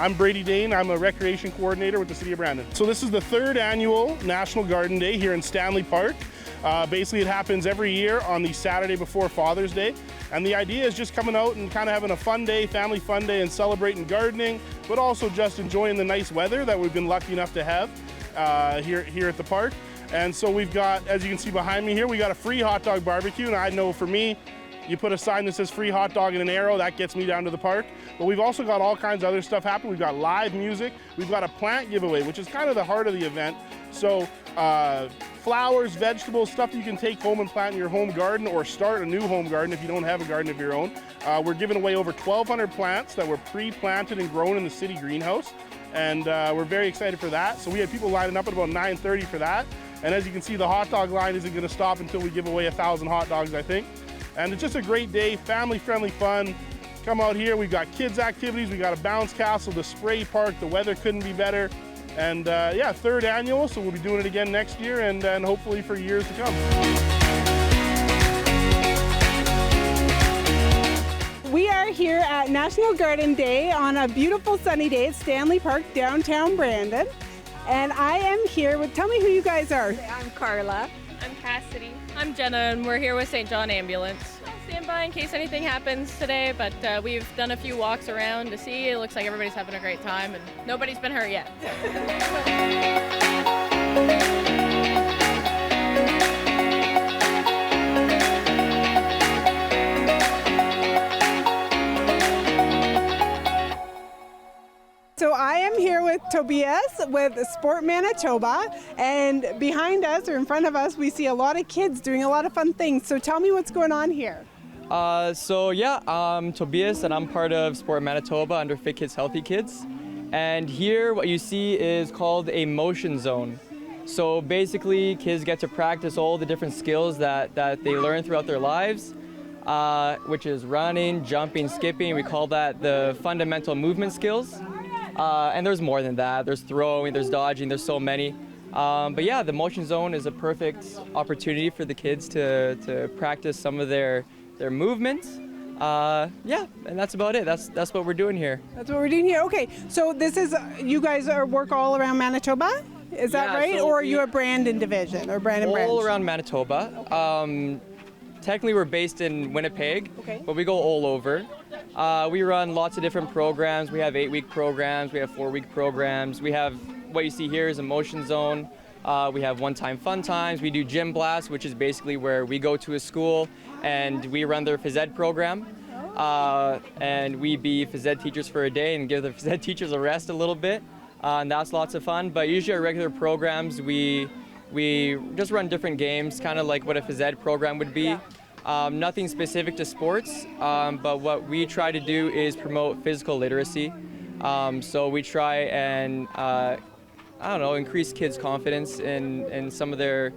I'm Brady Dane. I'm a recreation coordinator with the City of Brandon. So this is the third annual National Garden Day here in Stanley Park. Basically, it happens every year on the Saturday before Father's Day. And the idea is just coming out and kind of having a fun day, family fun day, and celebrating gardening, but also just enjoying the nice weather that we've been lucky enough to have here at the park. And so we've got, as you can see behind me here, we got a free hot dog barbecue. And I know for me, you put a sign that says free hot dog and an arrow, that gets me down to the park. But we've also got all kinds of other stuff happening. We've got live music. We've got a plant giveaway, which is kind of the heart of the event. So flowers, vegetables, stuff you can take home and plant in your home garden or start a new home garden if you don't have a garden of your own. We're giving away over 1,200 plants that were pre-planted and grown in the city greenhouse. And we're very excited for that. So we had people lining up at about 9:30 for that. And as you can see, the hot dog line isn't going to stop until we give away 1,000 hot dogs, I think. And it's just a great day, family-friendly fun. Come out here, we've got kids activities, we got a bounce castle, the spray park, the weather couldn't be better. And yeah, third annual, so we'll be doing it again next year and hopefully for years to come. We are here at National Garden Day on a beautiful sunny day at Stanley Park, downtown Brandon. And I am here with, tell me who you guys are. I'm Carla. I'm Cassidy. I'm Jenna, and we're here with St. John Ambulance. I'll stand by in case anything happens today, but we've done a few walks around to see. It looks like everybody's having a great time, and nobody's been hurt yet. So I am here with Tobias with Sport Manitoba, and behind us or in front of us we see a lot of kids doing a lot of fun things. So tell me what's going on here. I'm Tobias and I'm part of Sport Manitoba under Fit Kids Healthy Kids. And here what you see is called a motion zone. So basically kids get to practice all the different skills that they learn throughout their lives, which is running, jumping, skipping. We call that the fundamental movement skills. And there's more than that. There's throwing, there's dodging, there's so many. But yeah, the motion zone is a perfect opportunity for the kids to practice some of their movements. Yeah, and that's about it. That's what we're doing here. That's what we're doing here. Okay, so this is, you guys work all around Manitoba? Is that right? So or are you a Brandon division or Brandon branch? All around Manitoba. Okay. Technically we're based in Winnipeg, okay, but we go all over. We run lots of different programs. We have 8-week programs, we have 4-week programs. We have, what you see here is a motion zone. We have one-time fun times. We do gym blast, which is basically where we go to a school and we run their phys ed program. And we be phys ed teachers for a day and give the phys ed teachers a rest a little bit. And that's lots of fun. But usually our regular programs, we just run different games, kind of like what a phys ed program would be. Nothing specific to sports, but what we try to do is promote physical literacy. So we try and, increase kids' confidence in some of their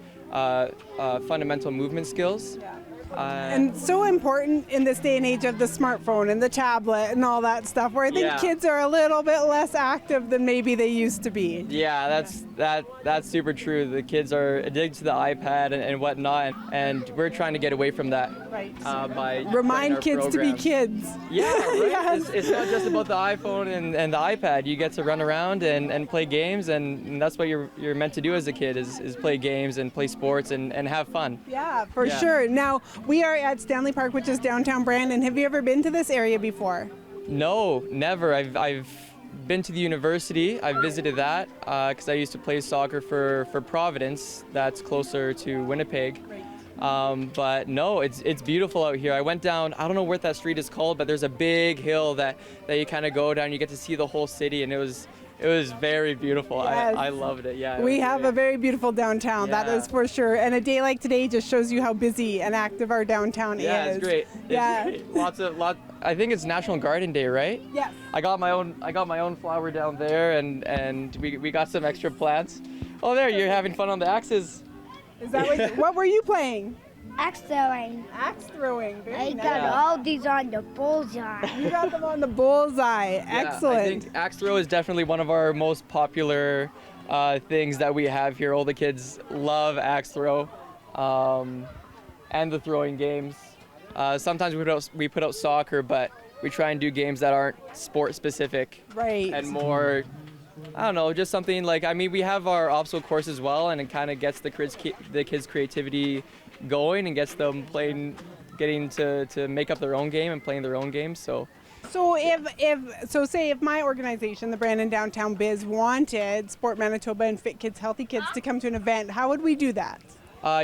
fundamental movement skills. And so important in this day and age of the smartphone and the tablet and all that stuff, where I think kids are a little bit less active than maybe they used to be. Yeah, that's super true. The kids are addicted to the iPad and whatnot, and we're trying to get away from that. Right. By remind kids to be kids. Yeah, right. Yes. It's not just about the iPhone and the iPad. You get to run around and play games, and that's what you're meant to do as a kid is play games and play sports and have fun. Yeah, for sure. Now, we are at Stanley Park, which is downtown Brandon. Have you ever been to this area before? No, never. I've been to the university. I visited that because I used to play soccer for Providence. That's closer to Winnipeg. But no, it's beautiful out here. I went down, I don't know what that street is called, but there's a big hill that you kind of go down. You get to see the whole city, and it was very beautiful. Yes. I loved it. Yeah. We have a very beautiful downtown, that is for sure. And a day like today just shows you how busy and active our downtown is. Yeah, it's great. Yeah. It's great. I think it's National Garden Day, right? Yes. I got my own flower down there, and we got some extra plants. Oh, there, you're having fun on the axes. Is that what were you playing? Axe throwing. Axe throwing. Very I nice. got all these on the bullseye. You got them on the bullseye. Excellent. I think axe throw is definitely one of our most popular things that we have here. All the kids love axe throw and the throwing games. Sometimes we put out soccer, but we try and do games that aren't sport specific Right. and more, I don't know, just something like, I mean, we have our obstacle course as well, and it kind of gets the kids' creativity going and gets them getting to make up their own game and playing their own games. So Say if my organization, the Brandon Downtown BIZ, wanted Sport Manitoba and Fit Kids, Healthy Kids to come to an event, how would we do that?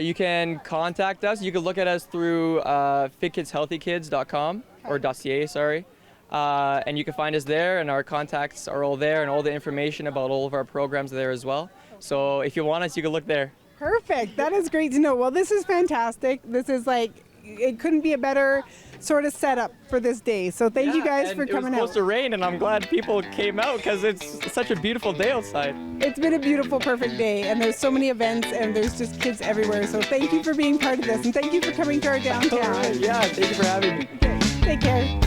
you can contact us. You can look at us through fitkidshealthykids.com or .ca, sorry. And you can find us there, and our contacts are all there, and all the information about all of our programs are there as well. So if you want us, you can look there. Perfect. That is great to know. Well, this is fantastic. This is like, it couldn't be a better sort of setup for this day. So thank you guys for coming It was out. supposed to rain, and I'm glad people came out because it's such a beautiful day outside. It's been a beautiful, perfect day, and there's so many events, and there's just kids everywhere. So thank you for being part of this, and thank you for coming to our downtown. Yeah, thank you for having me. Okay, take care.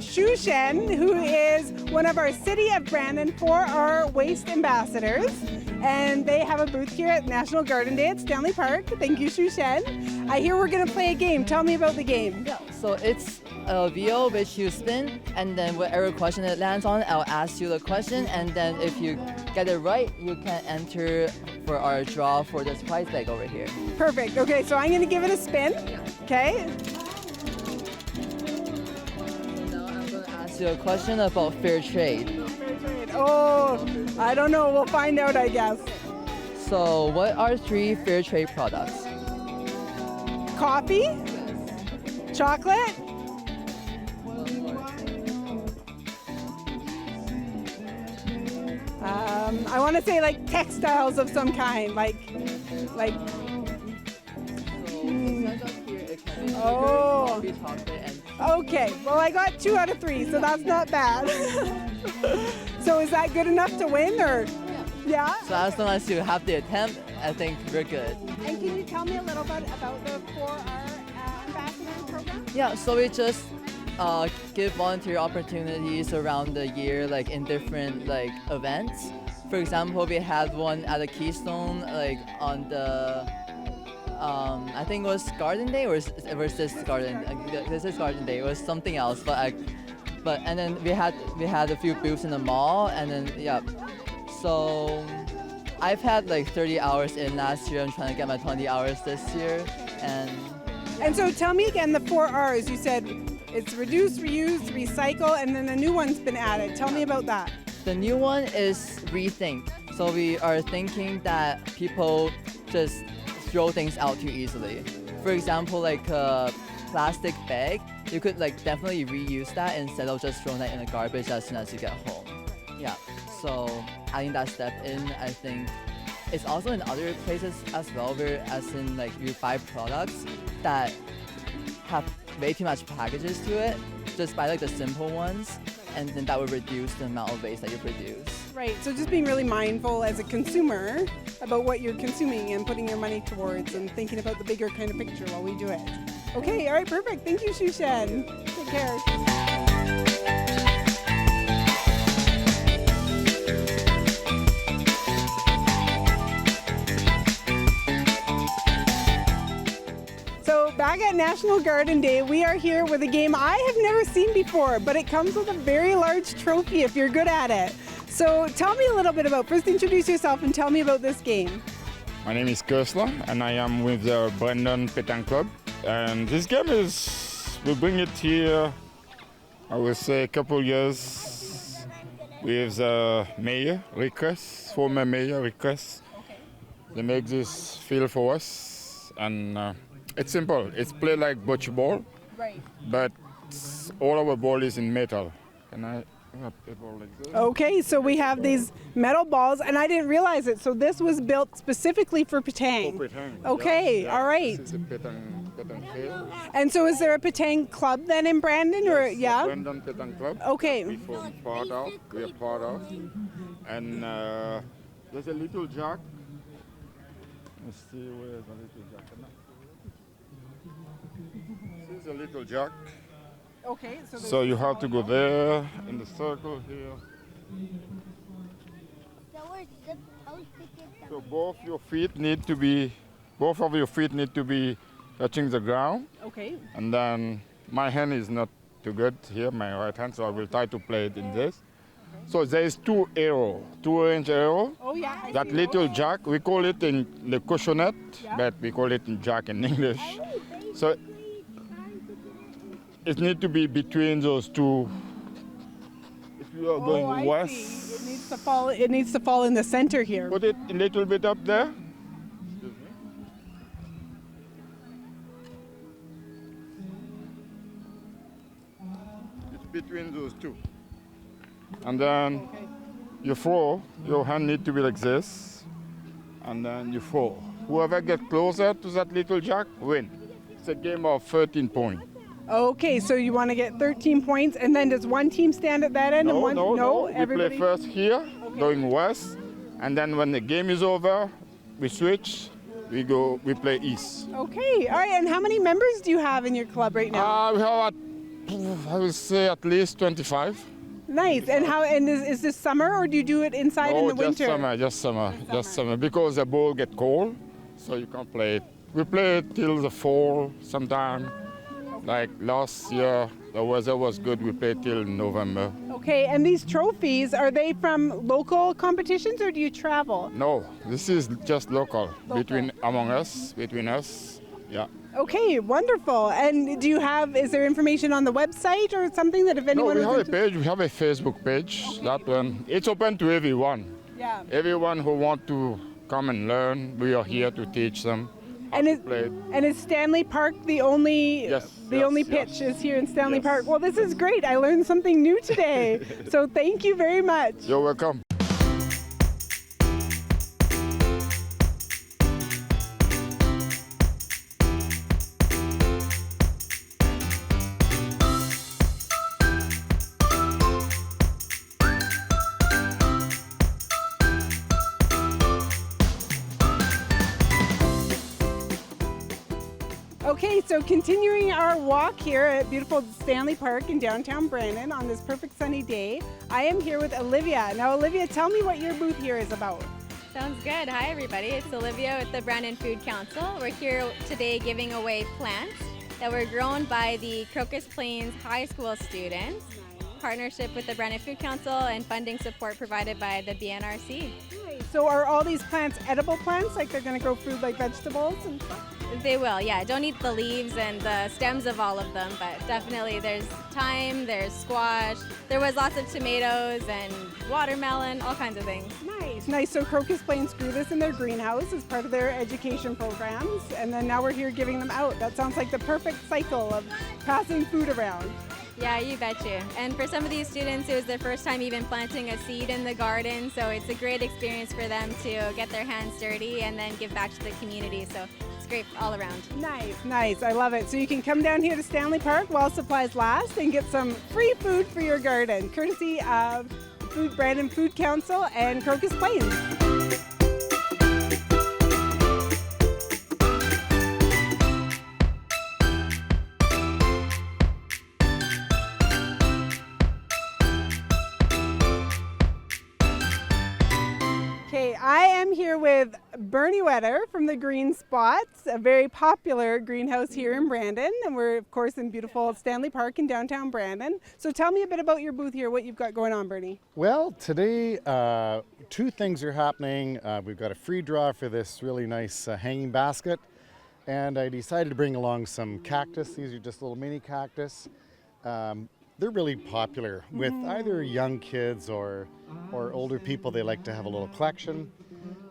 Shu Shen, who is one of our City of Brandon 4R Waste Ambassadors. And they have a booth here at National Garden Day at Stanley Park. Thank you, Shu Shen. I hear we're going to play a game. Tell me about the game. Yeah, so it's a wheel which you spin, and then whatever question it lands on, I'll ask you the question, and then if you get it right, you can enter for our draw for this prize bag over here. Perfect. Okay, so I'm going to give it a spin. Okay. A question about fair trade. Fair trade. Oh, I don't know. We'll find out, I guess. So, what are 3 fair trade products? Coffee, chocolate, I want to say like textiles of some kind, like. Oh. Coffee, chocolate, and Okay, well I got 2 out of 3, so that's not bad. So is that good enough to win, or? Yeah? so as long as you have the attempt, I think we're good. And can you tell me a little bit about the 4R Ambassador program? Yeah, so we just give volunteer opportunities around the year, like in different like events. For example, we had one at a Keystone, like on the I think it was Garden Day, or was this Garden? This is Garden Day. It was something else, and then we had a few booths in the mall, and then yeah. So I've had like 30 hours in last year. I'm trying to get my 20 hours this year, And so tell me again the 4 R's. You said it's reduce, reuse, recycle, and then a new one's been added. Tell me about that. the new one is rethink. So we are thinking that people just throw things out too easily. For example, like a plastic bag, you could like definitely reuse that instead of just throwing that in the garbage as soon as you get home. Yeah, so adding that step in, I think it's also in other places as well, where as in like you buy products that have way too much packages to it, just buy like the simple ones, and then that would reduce the amount of waste that you produce. Right, so just being really mindful as a consumer about what you're consuming and putting your money towards and thinking about the bigger kind of picture while we do it. Okay, all right, perfect. Thank you, Shushan. Take care. So back at National Garden Day, we are here with a game I have never seen before, but it comes with a very large trophy if you're good at it. So tell me a little bit about, first introduce yourself and tell me about this game. My name is Kursla and I am with the Brandon Petanque Club. And this game is, we bring it here, I would say a couple years with the mayor request, former mayor request. They make this field for us, and it's simple. It's played like bocce ball, Right. but all our ball is in metal. Can I have a ball like this? Okay, so we have these metal balls, and I didn't realize it. So this was built specifically for Petang. For Petang, Okay, yeah. all right. This is a Petang field. And so is there a Petang club then in Brandon, or yeah? Brandon Petanque Club. Okay. We are part of. And there's a little jack. Let's see where is the little jack. This is a little jack. Okay, So you have to go there in the circle here. So we're supposed to get them. So both of your feet need to be touching the ground. Okay. And then my hand is not too good here, my right hand, so I will try to play it in this. So there is 2-inch arrow. Oh yeah. I That see little those. jack, we call it in the cushionette, Yeah. but we call it in jack in English. So it needs to be between those two. If you are going I west, see. It needs to fall. It needs to fall in the center here. put it a little bit up there. It's between those two. And then Okay. you throw, your hand need to be like this, and then you throw. Whoever gets closer to that little jack win. It's a game of 13 points. Okay, so you want to get 13 points, and then does one team stand at that end and one? No. We Everybody. play first here, going west, and then when the game is over, we switch. We play east. Okay, all right. And how many members do you have in your club right now? We have, I would say, at least 25. Nice. And how? And is this summer, or do you do it inside in the winter? Just summer, because the ball get cold, so you can't play it. We play it till the fall sometime. Like last year, the weather was good. We played till November. Okay, and these trophies, are they from local competitions, or do you travel? No, this is just local. between us. Yeah. Okay, wonderful. And is there information on the website or something that if No, anyone we is have a interested- page. We have a Facebook page. That one, it's open to everyone. Yeah. Everyone who want to come and learn, we are here to teach them how And to is, play it. and is Stanley Park the only Yes, only yes. pitch is here in Stanley Yes. Park? Well, this is great. I learned something new today. So thank you very much. You're welcome. Okay, so continuing our walk here at beautiful Stanley Park in downtown Brandon on this perfect sunny day, I am here with Olivia. Now, Olivia, tell me what your booth here is about. Sounds good. Hi, everybody. It's Olivia with the Brandon Food Council. We're here today giving away plants that were grown by the Crocus Plains High School students. Partnership with the Brandon Food Council and funding support provided by the BNRC. So are all these plants edible plants? Like they're going to grow food like vegetables and stuff? They will, yeah. Don't eat the leaves and the stems of all of them, but definitely there's thyme, there's squash, there was lots of tomatoes and watermelon, all kinds of things. Nice. So Crocus Plains grew this in their greenhouse as part of their education programs, and then now we're here giving them out. That sounds like the perfect cycle of passing food around. Yeah, you betcha. And for some of these students, it was their first time even planting a seed in the garden, so it's a great experience for them to get their hands dirty and then give back to the community. So it's great all around. Nice. I love it. So you can come down here to Stanley Park while supplies last and get some free food for your garden, courtesy of Brandon Food Council and Crocus Plains. Okay, I am here with Bernie Wetter from the Green Spots, a very popular greenhouse here in Brandon, and we're of course in beautiful Stanley Park in downtown Brandon. So tell me a bit about your booth here, what you've got going on, Bernie. Well, today two things are happening. We've got a free draw for this really nice hanging basket, and I decided to bring along some cactus. These are just little mini cactus. They're really popular with either young kids or older people. They like to have a little collection,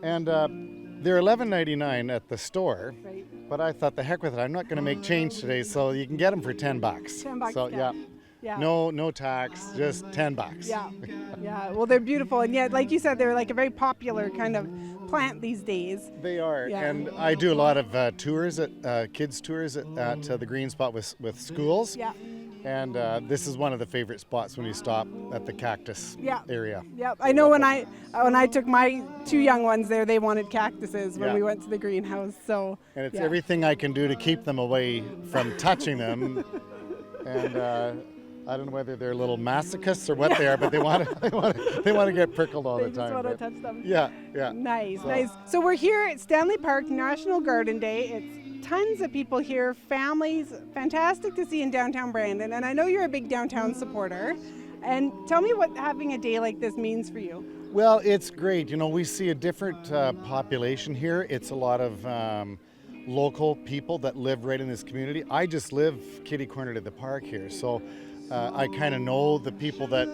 and they're $11.99 at the store. Right. But I thought, the heck with it, I'm not going to make change today, so you can get them for $10. $10 So cash. yeah, no tax, just $10. Yeah. Well, they're beautiful, and yet, like you said, they're like a very popular kind of plant these days. They are, Yeah. and I do a lot of tours at kids tours at the Green Spot with schools. Yeah. And this is one of the favorite spots when you stop at the cactus area. Yep. I know when I took my two young ones there, they wanted cactuses when Yeah. we went to the greenhouse. So And it's yeah. everything I can do to keep them away from touching them. And I don't know whether they're little masochists or what they are, but they want to get prickled all the time. They just want to touch them. Yeah, yeah. Nice, nice. So we're here at Stanley Park National Garden Day. It's tons of people here, families, fantastic to see in downtown Brandon. And I know you're a big downtown supporter. And tell me what having a day like this means for you. Well, it's great. You know, we see a different population here. It's a lot of local people that live right in this community. I just live kitty corner to the park here, so I kind of know the people that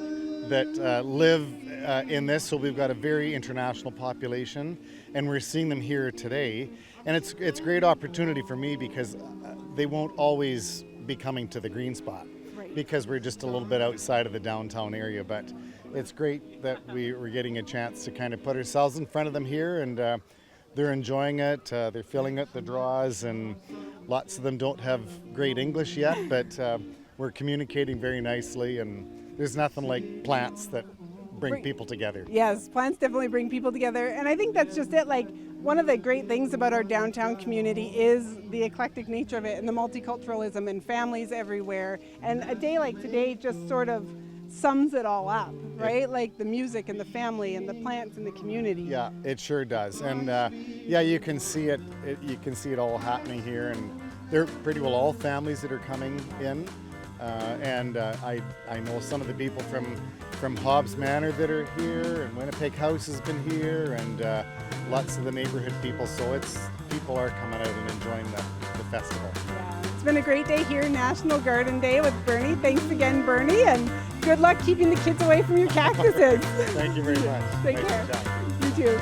live in this. So we've got a very international population, and we're seeing them here today. And it's a great opportunity for me because they won't always be coming to the green spot. Because we're just a little bit outside of the downtown area, but it's great that we're getting a chance to kind of put ourselves in front of them here, and they're enjoying it. They're filling out the draws, and lots of them don't have great English yet, but we're communicating very nicely, and there's nothing like plants that bring people together. Yes, plants definitely bring people together, and I think that's just it. Like, one of the great things about our downtown community is the eclectic nature of it and the multiculturalism and families everywhere. And a day like today just sort of sums it all up, right? Like the music and the family and the plants and the community. Yeah, it sure does. And yeah, you can see it. You can see it all happening here, and they're pretty well all families that are coming in. And I know some of the people from Hobbs Manor that are here, and Winnipeg House has been here, and lots of the neighborhood people. So people are coming out and enjoying the festival. Yeah, it's been a great day here, National Garden Day with Bernie. Thanks again, Bernie, and good luck keeping the kids away from your cactuses. Thank you very much. Take care. You too.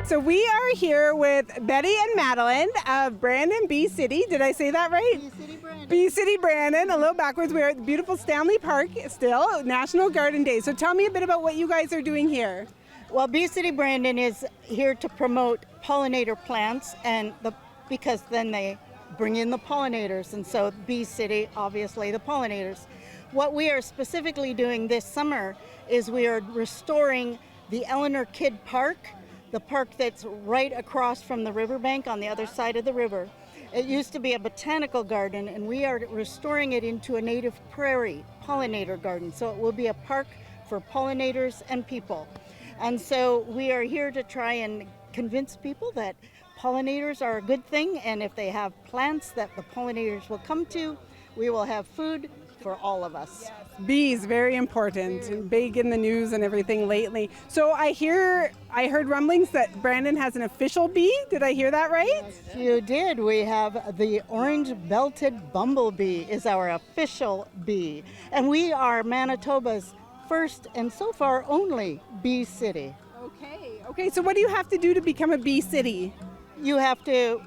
So we are here with Betty and Madeline of Brandon BIZ. Did I say that right? BIZ Brandon. BIZ Brandon, a little backwards. We're at the beautiful Stanley Park still, National Garden Day. So tell me a bit about what you guys are doing here. Well, BIZ Brandon is here to promote pollinator plants, and because then they bring in the pollinators, and so BIZ, obviously the pollinators. What we are specifically doing this summer is we are restoring the Eleanor Kidd Park, the park that's right across from the riverbank on the other side of the river. It used to be a botanical garden, and we are restoring it into a native prairie pollinator garden. So it will be a park for pollinators and people. And so we are here to try and convince people that pollinators are a good thing, and if they have plants that the pollinators will come to, we will have food for all of us. Bees, very important, and big in the news and everything lately. So I heard rumblings that Brandon has an official bee. Did I hear that right? Yes, you did. We have the orange-belted bumblebee is our official bee. And we are Manitoba's first and so far only bee city. Okay, so what do you have to do to become a bee city? You have to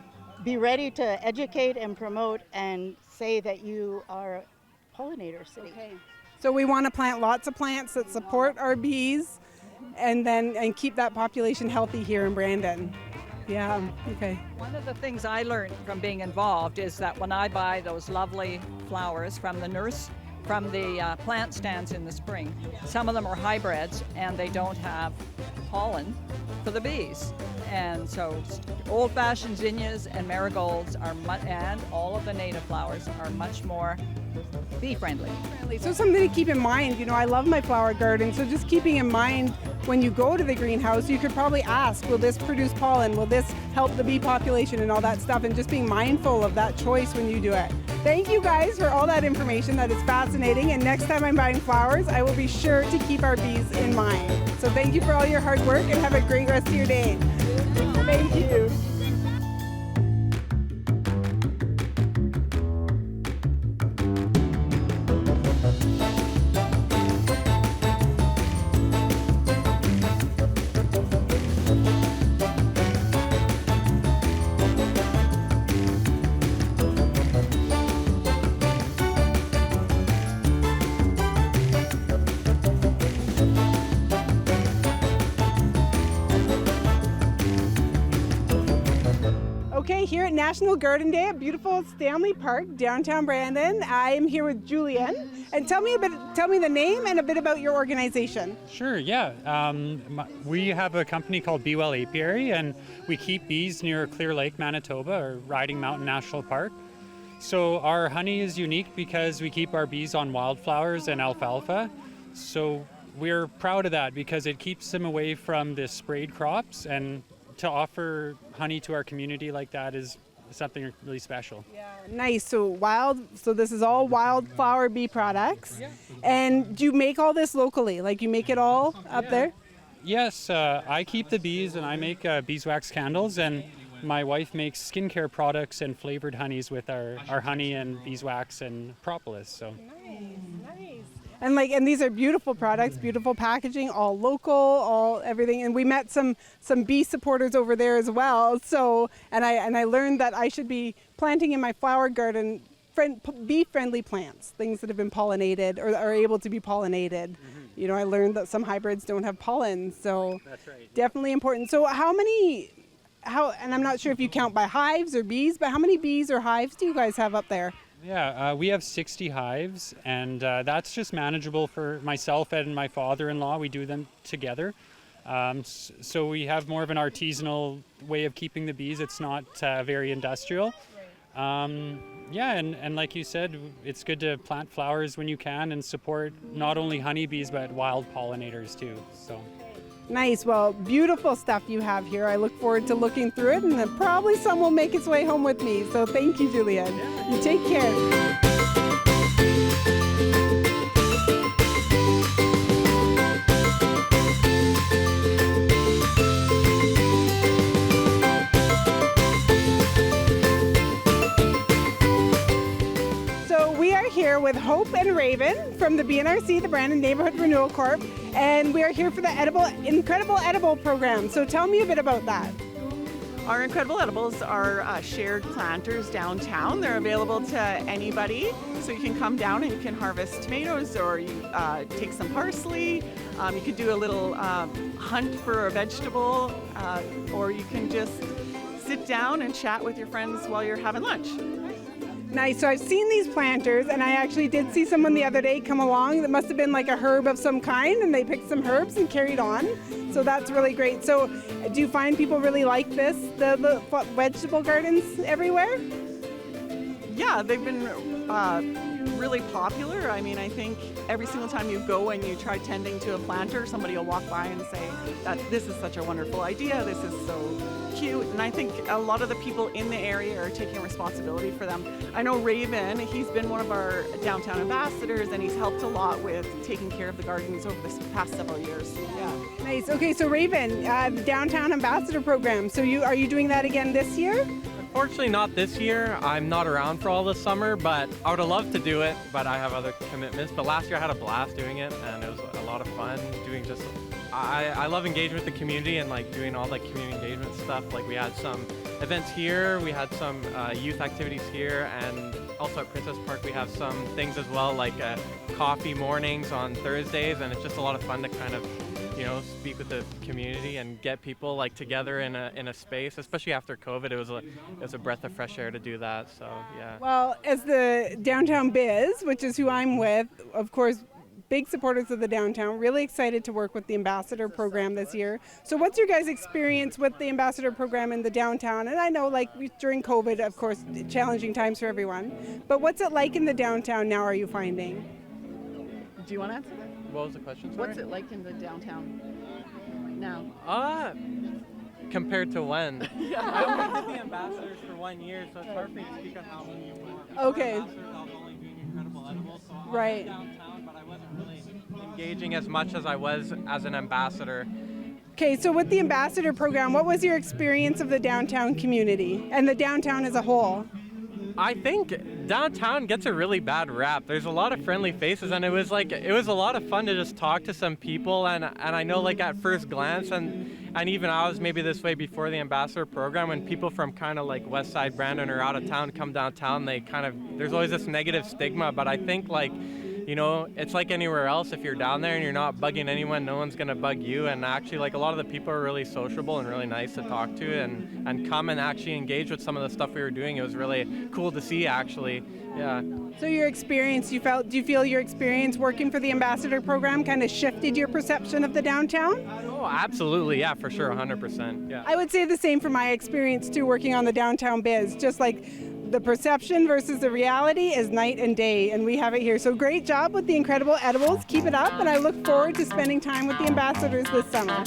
be ready to educate and promote and say that you are a pollinator city. Okay. So we want to plant lots of plants that support our bees and keep that population healthy here in Brandon. Yeah, okay. One of the things I learned from being involved is that when I buy those lovely flowers from the plant stands in the spring, some of them are hybrids and they don't have pollen for the bees. And so old-fashioned zinnias and marigolds and all of the native flowers are much more bee-friendly. So something to keep in mind, I love my flower garden, so just keeping in mind when you go to the greenhouse, you could probably ask, will this produce pollen? Will this help the bee population and all that stuff? And just being mindful of that choice when you do it. Thank you guys for all that information. That is fascinating. And next time I'm buying flowers, I will be sure to keep our bees in mind. So thank you for all your hard work and have a great rest of your day. Thank you. Okay, here at National Garden Day at beautiful Stanley Park, downtown Brandon, I am here with Julian. And tell me the name and a bit about your organization. Sure, yeah. We have a company called Be Well Apiary, and we keep bees near Clear Lake, Manitoba, or Riding Mountain National Park. So our honey is unique because we keep our bees on wildflowers and alfalfa. So we're proud of that because it keeps them away from the sprayed crops, and to offer honey to our community like that is something really special. Yeah, nice. So this is all wildflower bee products. Yeah. And do you make all this locally? Like you make it all up there? Yes, I keep the bees and I make beeswax candles, and my wife makes skincare products and flavored honeys with our honey and beeswax and propolis. So. Nice. And these are beautiful products, beautiful packaging, all local, all everything. And we met some bee supporters over there as well. So and I learned that I should be planting in my flower garden bee-friendly plants, things that have been pollinated or are able to be pollinated. Mm-hmm. You know, I learned that some hybrids don't have pollen, so that's right. Definitely important. So and I'm not sure if you count by hives or bees, but how many bees or hives do you guys have up there? Yeah, we have 60 hives, and that's just manageable for myself and my father-in-law. We do them together. So we have more of an artisanal way of keeping the bees. It's not very industrial. Yeah, and like you said, it's good to plant flowers when you can and support not only honeybees, but wild pollinators too. So. Nice. Well, beautiful stuff you have here. I look forward to looking through it, and then probably some will make its way home with me. So thank you, Julian. Yeah. You take care. Here with Hope and Raven from the BNRC, the Brandon Neighborhood Renewal Corp, and we are here for the Incredible Edible program. So tell me a bit about that. Our Incredible Edibles are shared planters downtown. They're available to anybody, so you can come down and you can harvest tomatoes, or you take some parsley. You could do a little hunt for a vegetable, or you can just sit down and chat with your friends while you're having lunch. Nice. So I've seen these planters, and I actually did see someone the other day come along that must have been like a herb of some kind, and they picked some herbs and carried on. So that's really great. So do you find people really like this, the vegetable gardens everywhere? Yeah, they've been really popular. I mean, I think every single time you go and you try tending to a planter, somebody will walk by and say that this is such a wonderful idea, this is so cute, and I think a lot of the people in the area are taking responsibility for them. I know Raven, he's been one of our downtown ambassadors, and he's helped a lot with taking care of the gardens over the past several years. Yeah. Nice. Okay, so Raven, the downtown ambassador program. So are you doing that again this year? Unfortunately not this year. I'm not around for all the summer, but I would have loved to do it, but I have other commitments. But last year I had a blast doing it, and it was a lot of fun doing just, I love engagement with the community and like doing all like community engagement stuff. Like we had some events here, we had some youth activities here, and also at Princess Park we have some things as well, like coffee mornings on Thursdays, and it's just a lot of fun to kind of, you know, speak with the community and get people like together in a space, especially after COVID. It was a breath of fresh air to do that. So yeah. Well, as the downtown BIZ, which is who I'm with, of course, big supporters of the downtown, really excited to work with the ambassador program this year. So what's your guys' experience with the ambassador program in the downtown? And I know like during COVID, of course, challenging times for everyone, but what's it like in the downtown now, are you finding? Do you want to answer that? What was the question? Sorry? What's it like in the downtown now? Compared to when? Yeah. I only did the ambassadors for 1 year, so it's hard for me to speak on how many you were. Okay. Right. Downtown, but I wasn't really engaging as much as I was as an ambassador. Okay, so with the ambassador program, what was your experience of the downtown community and the downtown as a whole? I think downtown gets a really bad rap. There's a lot of friendly faces, and it was a lot of fun to just talk to some people. And I know, like, at first glance, and even I was maybe this way before the ambassador program, when people from kind of like West Side Brandon or out of town come downtown, there's always this negative stigma. But I think, like, you know, it's like anywhere else. If you're down there and you're not bugging anyone, no one's gonna bug you. And actually, like, a lot of the people are really sociable and really nice to talk to, and come and actually engage with some of the stuff we were doing. It was really cool to see, actually. Yeah. So your experience, do you feel your experience working for the ambassador program kind of shifted your perception of the downtown? Oh, absolutely. Yeah, for sure. 100%. Yeah. I would say the same for my experience too, working on the downtown biz. Just like the perception versus the reality is night and day, and we have it here. So great job with the incredible edibles. Keep it up, and I look forward to spending time with the ambassadors this summer.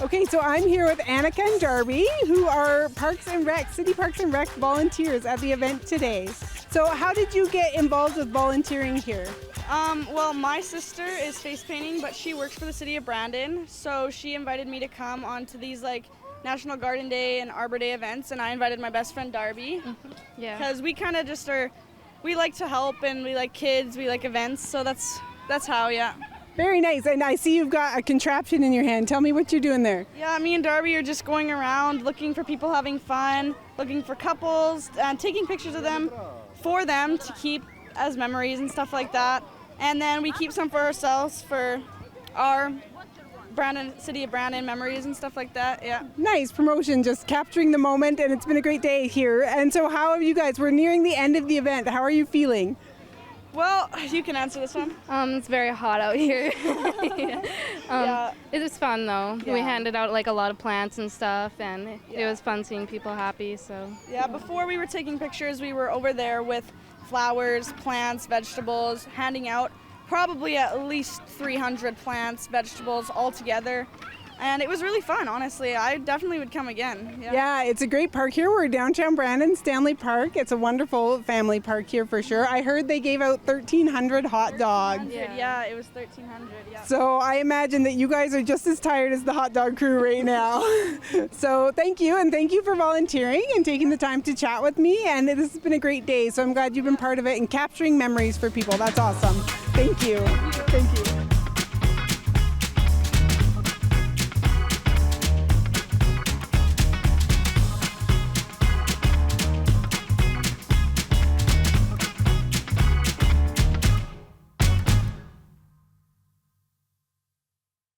Okay, so I'm here with Annika and Darby, who are City Parks and Rec volunteers at the event today. So how did you get involved with volunteering here? Well, my sister is face painting, but she works for the city of Brandon, so she invited me to come onto these like National Garden Day and Arbor Day events, and I invited my best friend Darby. Yeah. Because we kind of just we like to help, and we like kids, we like events, so that's how, yeah. Very nice, and I see you've got a contraption in your hand. Tell me what you're doing there. Yeah, me and Darby are just going around looking for people having fun, looking for couples, and taking pictures of them for them to keep as memories and stuff like that. And then we keep some for ourselves for our City of Brandon memories and stuff like that, yeah. Nice promotion, just capturing the moment, and it's been a great day here. And so how have you guys, we're nearing the end of the event. How are you feeling? Well, you can answer this one. It's very hot out here. Yeah. It was fun though. Yeah. We handed out like a lot of plants and stuff, and it was fun seeing people happy. So. Yeah, before we were taking pictures, we were over there with flowers, plants, vegetables, handing out probably at least 300 plants, vegetables all together. And it was really fun, honestly. I definitely would come again. Yeah, it's a great park here. We're downtown Brandon, Stanley Park. It's a wonderful family park here for sure. I heard they gave out 1,300 hot dogs. Yeah, it was 1,300, yeah. So I imagine that you guys are just as tired as the hot dog crew right now. So thank you, and thank you for volunteering and taking the time to chat with me. And this has been a great day, so I'm glad you've been part of it and capturing memories for people. That's awesome. Thank you. Thank you.